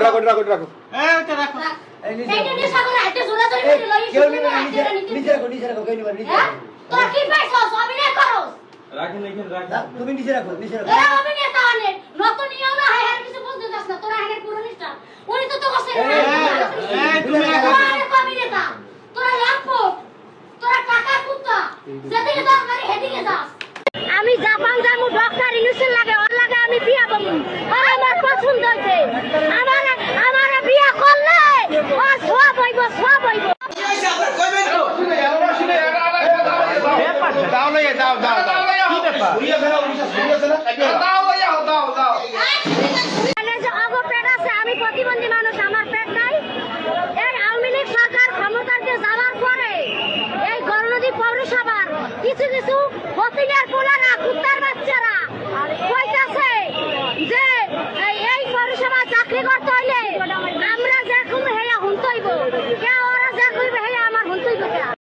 রাখো রাখো রাখো এটা রাখো এইটা নিয়ে সাগরে হাতে জোড়া ধরে ফেলে লই কেউ নিবে না, নিচে রাখো কেউ নিবে না, নিচে রাখো। তোর কি পাইছস অভিনয় করস রাখেন এখানে না, রাখেন তুমি নিচে রাখো নিচে রাখো। তোরা অভিনয় তাহলে নতুন নিয়ম না হয় আর কিছু বলতে যাস না তোরা হানের পুরনিষ্টা উনি তো কষ্ট তুমি রাখো তোরা কবি নেতা তোরা লাপট তোরা টাকা কুত্তা যেদিকে যাস মানে হেদিকে যাস আমি জাপান যাবো ডক্টর ইউনুসের লাগে ওর লাগে আমি বিয়া করব আর আমার পছন্দ হইছে